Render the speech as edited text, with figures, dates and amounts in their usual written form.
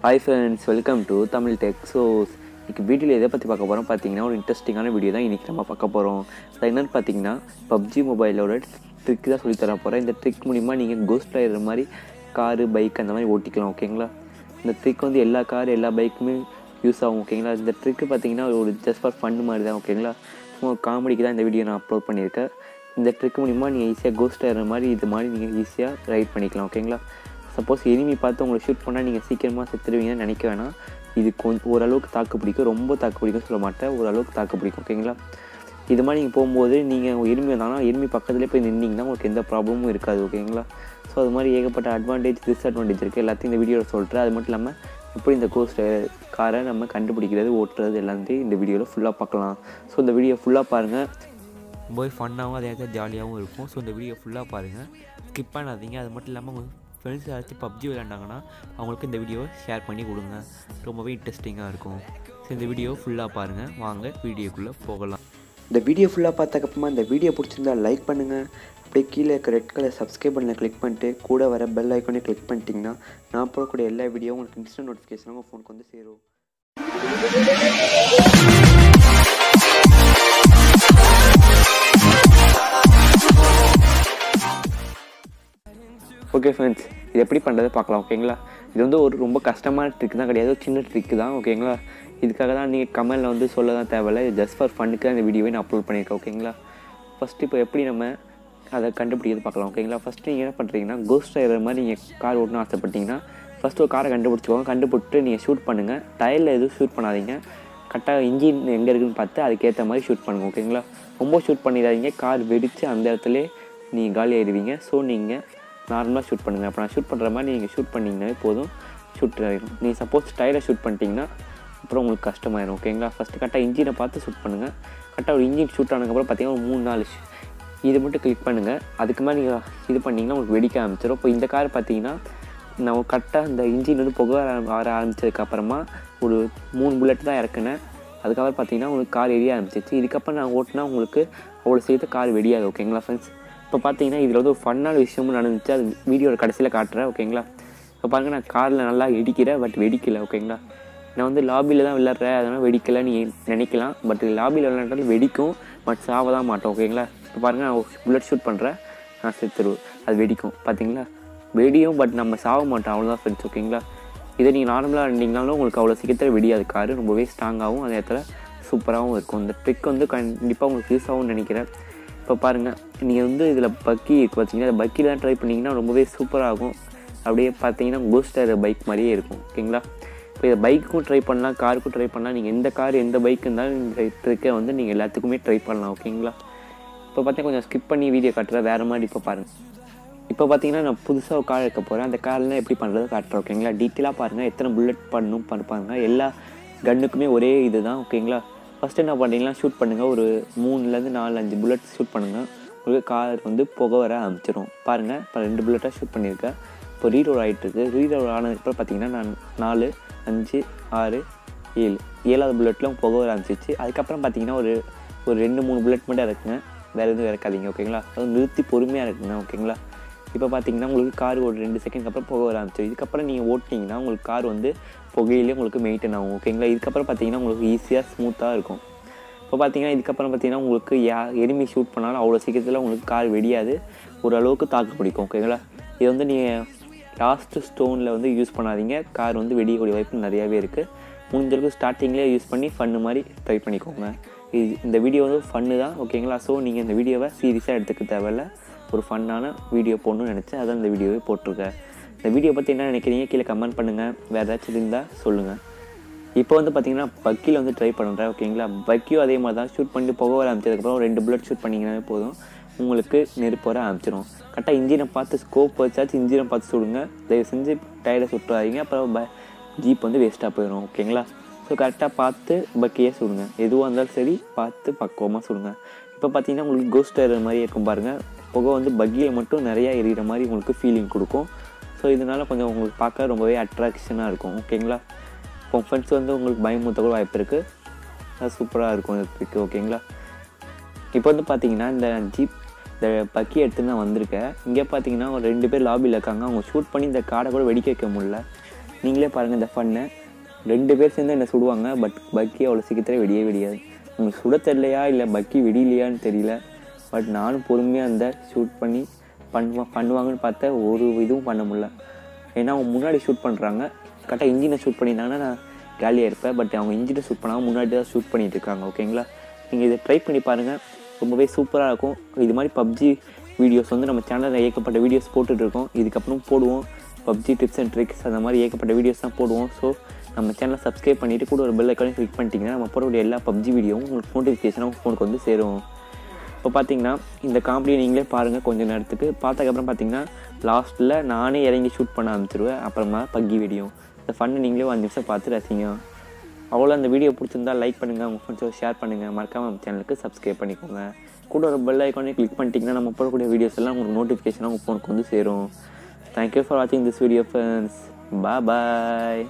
Hi friends, welcome to Tamil Tech. So, இன்னைக்கு வீடியோவில் எதை பற்றி பார்க்க போகிறோம் பார்த்தீங்கன்னா ஒரு இன்ட்ரெஸ்டிங்கான வீடியோ தான் இன்றைக்கி நம்ம பார்க்க போகிறோம். அது என்னென்னு பார்த்தீங்கன்னா PUBG மொபைலோட ட்ரிக் தான் சொல்லித்தர போகிறேன். இந்த ட்ரிக் மூலிமா நீங்கள் கோஸ்ட் ரைடர் மாதிரி காரு பைக் அந்த மாதிரி ஓட்டிக்கலாம். ஓகேங்களா? இந்த ட்ரிக் வந்து எல்லா கார் எல்லா பைக்குமே யூஸ் ஆகும். ஓகேங்களா? இந்த ட்ரிக்கு பார்த்தீங்கன்னா ஒரு ஜஸ்ட் ஃபார் ஃபன் மாதிரி தான். ஓகேங்களா? சும்மா காமெடிக்கு தான் இந்த வீடியோ நான் அப்லோட் பண்ணியிருக்கேன். இந்த ட்ரிக் மூலிமா நீங்கள் ஈஸியாக கோஸ்ட் ரைடர் மாதிரி இது மாதிரி நீங்கள் ஈஸியாக ரைட் பண்ணிக்கலாம். ஓகேங்களா? சப்போஸ் எனிமி பார்த்து உங்களை ஷூட் பண்ணால் நீங்கள் சீக்கிரமாக செத்துருவீங்கன்னு நினைக்க வேணாம். இது கொஞ்சம் ஓரளவுக்கு தாக்கு பிடிக்கும், ரொம்ப தாக்கு பிடிக்கும் சொல்ல மாட்டேன், ஓரளவுக்கு தாக்கு பிடிக்கும். ஓகேங்களா? இது மாதிரி நீங்கள் போகும்போது நீங்கள் எனிமி வந்தாங்கன்னா எனிமி பக்கத்துலேயே போய் நின்றிங்கன்னா உங்களுக்கு எந்த ப்ராப்ளமும் இருக்காது. ஓகேங்களா? ஸோ அது மாதிரி ஏகப்பட்ட அட்வான்டேஜ் டிஸ்அட்வான்டேஜ் இருக்குது, எல்லாத்தையும் இந்த வீடியோவில் சொல்கிறேன். அது மட்டும் இல்லாமல் எப்படி இந்த கோஸ்ட் காரை நம்ம கண்டுபிடிக்கிறது ஓட்டுறது எல்லாத்தையும் இந்த வீடியோவில் ஃபுல்லாக பார்க்கலாம். ஸோ இந்த வீடியோ ஃபுல்லாக பாருங்கள், ரொம்பவே ஃபன்னாகவும் அதே ஜாலியாகவும் இருக்கும். ஸோ இந்த வீடியோ ஃபுல்லாக பாருங்கள், ஸ்கிப் பண்ணாதீங்க. அது மட்டும் இல்லாமல் உங்கள் ஃப்ரெண்ட்ஸ் யாராச்சும் PUBG விளையாண்டாங்கன்னா அவங்களுக்கு இந்த வீடியோவை ஷேர் பண்ணி கொடுங்க, ரொம்பவே இன்ட்ரெஸ்டிங்காக இருக்கும். ஸோ இந்த வீடியோ ஃபுல்லாக பாருங்கள், வாங்க வீடியோக்குள்ளே போகலாம். இந்த வீடியோ ஃபுல்லாக பார்த்ததுக்கப்புறமா இந்த வீடியோ பிடிச்சிருந்தா லைக் பண்ணுங்கள். அப்படியே கீழே இருக்க ரெட் கலர் சப்ஸ்கிரைப் பண்ணல கிளிக் பண்ணிட்டு கூட வர பெல் ஐக்கானே கிளிக் பண்ணிட்டீங்கன்னா நான் போடக்கூடிய எல்லா வீடியோவும் உங்களுக்கு இன்ஸ்டன்ட் நோட்டிஃபிகேஷன் உங்கள் ஃபோனுக்கு வந்து சேரும். ஓகே ஃப்ரெண்ட்ஸ், இது எப்படி பண்ணுறதை பார்க்கலாம். ஓகேங்களா? இது வந்து ஒரு ரொம்ப கஷ்டமான ட்ரிக் தான் கிடையாது, ஒரு சின்ன ட்ரிக்கு தான். ஓகேங்களா? இதுக்காக தான் நீங்கள் கமெண்டில் வந்து சொல்ல தான் தேவையில்லை, ஜஸ்ட் ஃபார் ஃபன்னுக்கு தான் இந்த வீடியோவை நான் அப்லோட் பண்ணியிருக்கேன். ஓகேங்களா? ஃபஸ்ட்டு இப்போ எப்படி நம்ம அதை கண்டுபிடிக்கிறது பார்க்கலாம். ஓகேங்களா? ஃபஸ்ட்டு நீங்கள் என்ன பண்ணுறீங்கன்னா கோஸ்ட் ரைடர் மாதிரி நீங்கள் கார் ஓட்டணும்னு ஆசைப்பட்டீங்கன்னா ஃபஸ்ட்டு ஒரு காரை கண்டுபிடிச்சிக்கோங்க. கண்டுபிடிச்சிட்டு நீங்கள் ஷூட் பண்ணுங்கள். டயரில் எதுவும் ஷூட் பண்ணாதீங்க, கரெக்டாக இன்ஜின் எங்கே இருக்குதுன்னு பார்த்து அதுக்கேற்ற மாதிரி ஷூட் பண்ணுங்கள். ஓகேங்களா? ரொம்ப ஷூட் பண்ணிடாதீங்க, கார் வெடித்து அந்த இடத்துல நீங்கள் காலி ஆகிடுவீங்க. ஸோ நீங்கள் நார்மலாக ஷூட் பண்ணுங்கள். அப்போ நான் ஷூட் பண்ணுற மாதிரி நீங்கள் ஷூட் பண்ணிங்கனாலே போதும், ஷூட் ஆகிடும். நீங்கள் சப்போஸ் டயரை ஷூட் பண்ணிட்டீங்கன்னா அப்புறம் உங்களுக்கு கஷ்டமாயிடும். ஓகேங்களா? ஃபஸ்ட்டு கரெக்டாக இன்ஜினை பார்த்து ஷூட் பண்ணுங்கள். கரெக்டாக ஒரு இன்ஜின் ஷூட் ஆனதுக்கப்புறம் பார்த்தீங்கன்னா ஒரு 3-4 இது மட்டும் கிளிக் பண்ணுங்கள். அதுக்கு மேலே நீங்கள் இது பண்ணிங்கன்னா உங்களுக்கு வெடிக்க ஆரம்பிச்சிடும். இப்போ இந்த கார் பார்த்தீங்கன்னா நான் கரெக்டாக இந்த இன்ஜின் வந்து புகை வர ஆரம்பித்ததுக்கப்புறமா ஒரு 3 புல்லட் தான் இறக்குனேன். அதுக்கப்புறம் பார்த்தீங்கன்னா உங்களுக்கு கார் எரிய ஆரம்பிச்சிச்சு. இதுக்கப்புறம் நான் ஓட்டினா உங்களுக்கு அவ்வளோ சேர்த்து கார் வெடியாது. ஓகேங்களா ஃப்ரெண்ட்ஸ்? இப்போ பார்த்தீங்கன்னா இதில் வந்து ஒரு ஃபன்னான விஷயமும் நடந்துச்சு, அது வீடியோட கடைசியில் காட்டுறேன். ஓகேங்களா? இப்போ பாருங்கள், நான் காரில் நல்லா வெடிக்கிறேன், பட் வெடிக்கலை. ஓகேங்களா? நான் வந்து லாபியில் தான் விளையாடுறேன், அதனால் வெடிக்கலை நீங்கள் நினைக்கலாம். பட் லாபியில் விளையாண்டாலும் வெடிக்கும், பட் சாவ தான் மாட்டோம். ஓகேங்களா? இப்போ பாருங்கள், நான் புல்லட் ஷூட் பண்ணுறேன், நான் செத்துருவேன், அது வெடிக்கும். பார்த்தீங்களா? வெடியும், பட் நம்ம சாவ மாட்டோம், அவ்வளோதான் ஃப்ரெண்ட்ஸ். ஓகேங்களா? இதை நீங்கள் நார்மலாக இருந்தீங்கனாலும் உங்களுக்கு அவ்வளோ சீக்கிரத்தில் வெடியாது. காரு ரொம்பவே ஸ்ட்ராங்காகவும் அதே இடத்துல சூப்பராகவும் இருக்கும். இந்த ட்ரிக் வந்து கண்டிப்பாக உங்களுக்கு யூஸ் ஆகும்னு நினைக்கிறேன். இப்போ பாருங்கள், நீங்கள் வந்து இதில் பக்கி இருக்குது பார்த்தீங்கன்னா, அந்த பக்கியில் தான் ட்ரை பண்ணிங்கன்னா ரொம்பவே சூப்பராகும். அப்படியே பார்த்தீங்கன்னா கோஸ்ட் ரைடர் பைக் மாதிரியே இருக்கும். ஓகேங்களா? இப்போ இதை பைக்கும் ட்ரை பண்ணலாம், காருக்கும் ட்ரை பண்ணலாம். நீங்கள் எந்த கார் எந்த பைக் இருந்தாலும் இந்த ட்ரிக்கை வந்து நீங்கள் எல்லாத்துக்குமே ட்ரை பண்ணலாம். ஓகேங்களா? இப்போ பார்த்தீங்கன்னா கொஞ்சம் ஸ்கிப் பண்ணி வீடியோ காட்டுறேன் வேறு மாதிரி. இப்போ பாருங்கள், இப்போ பார்த்தீங்கன்னா நான் புதுசாக ஒரு கார் எடுக்க போகிறேன். அந்த கார்லாம் எப்படி பண்ணுறது காட்டுறேன். ஓகேங்களா? டீட்டெயிலாக பாருங்கள், எத்தனை புல்லட் பண்ணணும் பாருங்கள். எல்லா கன்னுக்குமே ஒரே இது தான். ஓகேங்களா? ஃபஸ்ட்டு என்ன பண்ணுறீங்களா, ஷூட் பண்ணுங்கள். ஒரு 3-4-5 புல்லட் ஷூட் பண்ணுங்கள். உங்களுக்கு கார் வந்து புகை வர ஆரம்பிச்சிடும். பாருங்கள், இப்போ 2 புல்லட்டாக ஷூட் பண்ணியிருக்கேன். இப்போ ரீலோட் ஆகிட்டுருக்கு. ரீலோட் ஆனதுக்கப்புறம் பார்த்தீங்கன்னா நான் 4, 5, 6, 7 7வது புல்லட்டில் புகை வர ஆரம்பிச்சிச்சு. அதுக்கப்புறம் பார்த்தீங்கன்னா ஒரு 2-3 புல்லட் மட்டும் இறக்குங்க, வேறு எதுவும் இறக்காதீங்க. ஓகேங்களா? அது நிறுத்தி பொறுமையாக இருக்குங்க. ஓகேங்களா? இப்போ பார்த்தீங்கன்னா உங்களுக்கு கார் ஒரு 2 செகண்ட்க்கு அப்புறம் புகை வர ஆரம்பிச்சிடும். இதுக்கப்புறம் நீங்கள் ஓட்டிங்கன்னா உங்களுக்கு கார் வந்து புகையிலே உங்களுக்கு மெயின்டைன் ஆகும். ஓகேங்களா? இதுக்கப்புறம் பார்த்தீங்கன்னா உங்களுக்கு ஈஸியாக ஸ்மூத்தாக இருக்கும். இப்போ பார்த்தீங்கன்னா இதுக்கப்புறம் பார்த்தீங்கன்னா உங்களுக்கு எனிமி ஷூட் பண்ணாலும் அவ்வளோ சீக்கிரத்தில் உங்களுக்கு கார் வெடியாது, ஓரளவுக்கு தாக்கு பிடிக்கும். ஓகேங்களா? இது வந்து நீங்கள் லாஸ்ட்டு ஸ்டோனில் வந்து யூஸ் பண்ணாதீங்க, கார் வந்து வெடிக்கக்கூடிய வாய்ப்பு நிறையாவே இருக்குது. முடிஞ்சளவுக்கு ஸ்டார்டிங்லேயே யூஸ் பண்ணி ஃபன்னு மாதிரி ட்ரை பண்ணிக்கோங்க. இந்த வீடியோ வந்து ஃபன்னு தான். ஓகேங்களா? ஸோ நீங்கள் இந்த வீடியோவை சீரியஸாக எடுத்துக்க தேவையில்ல, ஒரு ஃபன்னான வீடியோ போடணும்னு நினச்சேன், அதான் இந்த வீடியோவே போட்டிருக்கேன். இந்த வீடியோ பற்றி என்ன நினைக்கிறீங்க கீழே கமெண்ட் பண்ணுங்கள், வேறு ஏதாச்சும் இருந்தால் சொல்லுங்கள். இப்போ வந்து பார்த்தீங்கன்னா பக்கியில் வந்து ட்ரை பண்ணுறேன். ஓகேங்களா? பக்கியும் அதே மாதிரி தான், ஷூட் பண்ணிட்டு புகை வர ஆரம்பிச்சதுக்கப்புறம் 2 புல்லட் ஷூட் பண்ணிங்கனாலே போதும், உங்களுக்கு நெருப்பு வர ஆரம்பிச்சிடும். கரெக்டாக இன்ஜினை பார்த்து ஸ்கோப் வச்சாச்சு இன்ஜினை பார்த்து சுடுங்க, தயவு செஞ்சு டயரை சுட்டுறாதீங்க, அப்புறம் ஜீப் வந்து வேஸ்ட்டாக போயிடும். ஓகேங்களா? ஸோ கரெக்டாக பார்த்து பக்கியே சுடுங்க, எதுவாக இருந்தாலும் சரி பார்த்து பக்குவமாக சுடுங்க. இப்போ பார்த்தீங்கன்னா உங்களுக்கு கோஸ்ட் ரைடர் மாதிரி இருக்கும் பாருங்கள், புகை வந்து பக்கியில் மட்டும் நிறையா எரியிற மாதிரி உங்களுக்கு ஃபீலிங் கொடுக்கும். ஸோ இதனால் கொஞ்சம் உங்களுக்கு பார்க்க ரொம்பவே அட்ராக்ஷனாக இருக்கும். ஓகேங்களா? இப்போ ஃப்ரெண்ட்ஸ் வந்து உங்களுக்கு பயமுறுத்த கூட வாய்ப்பு இருக்குது, அது சூப்பராக இருக்கும் இந்த ட்ரிக்கு. ஓகேங்களா? இப்போ வந்து பார்த்தீங்கன்னா இந்த ஜீப் இந்த பக்கி எடுத்து நான் வந்திருக்கேன். இங்கே பார்த்தீங்கன்னா ஒரு 2 பேர் லாபியில் இருக்காங்க, அவங்க ஷூட் பண்ணி இந்த காரை கூட வெடிக்க வைக்க முடியல. நீங்களே பாருங்கள் இந்த ஃபன்னை. 2 பேர் சேர்ந்து என்னை சுடுவாங்க. பட் பக்கி அவ்வளோ சீக்கிரத்தில் வெடியாது. உங்களுக்கு சுட தெரியலையா இல்லை பக்கி வெடியிலையான்னு தெரியல. பட் நானும் பொறுமையாக அந்த ஷூட் பண்ணி பண்ணுவாங்கன்னு பார்த்தா ஒரு இதுவும் பண்ண முடியல. ஏன்னா அவங்க முன்னாடி ஷூட் பண்ணுறாங்க. கரெக்டாக இன்ஜினை ஷூட் பண்ணியிருந்தாங்கன்னா நான் காலியாக இருப்பேன். பட் அவங்க இன்ஜினை ஷூட் பண்ணாமல் முன்னாடி தான் ஷூட் பண்ணிகிட்டு இருக்காங்க. ஓகேங்களா, நீங்கள் இதை ட்ரை பண்ணி பாருங்கள், ரொம்பவே சூப்பராக இருக்கும். இது மாதிரி பப்ஜி வீடியோஸ் வந்து நம்ம சேனலில் ஏகப்பட்ட வீடியோஸ் போட்டுட்ருக்கோம். இதுக்கப்புறம் போடுவோம். பப்ஜி டிப்ஸ் அண்ட் ட்ரிக்ஸ் அந்த மாதிரி ஏகப்பட்ட வீடியோஸ் தான் போடுவோம். ஸோ நம்ம சேனலை சப்ஸ்கிரைப் பண்ணிவிட்டு கூட ஒரு பெல் ஐக்கானையும் கிளிக் பண்ணிட்டீங்கன்னா நம்ம போடக்கூடிய எல்லா பப்ஜி வீடியோவும் உங்களுக்கு நோட்டிஃபிகேஷனாக உங்கள் ஃபோனுக்கு வந்து சேரும். இப்போ பார்த்தீங்கன்னா இந்த காமெடியை நீங்களே பாருங்கள் கொஞ்சம் நேரத்துக்கு. பார்த்ததுக்கப்புறம் பார்த்தீங்கன்னா லாஸ்ட்டில் நானே இறங்கி ஷூட் பண்ண ஆரம்பிச்சிருவேன். அப்புறமா பக்கி வீடியோ இந்த ஃபன்னு நீங்களே 5 நிமிஷம் பார்த்து ரசிங்க. அவ்வளோ அந்த வீடியோ பிடிச்சிருந்தா லைக் பண்ணுங்கள், உங்கள் ஃப்ரெண்ட்ஸோட ஷேர் பண்ணுங்கள், மறக்காமல் நம்ம சேனலுக்கு சப்ஸ்கிரைப் பண்ணிக்கோங்க. கூட ஒரு பெல் ஐக்கானையும் கிளிக் பண்ணிட்டீங்கன்னா நம்ம போடக்கூடிய வீடியோஸ் எல்லாம் உங்களுக்கு நோட்டிஃபிகேஷனாக உங்கள் ஃபோனுக்கு வந்து சேரும். தேங்க்யூ ஃபார் வாட்சிங் திஸ் வீடியோ ஃப்ரெண்ட்ஸ். பாய்.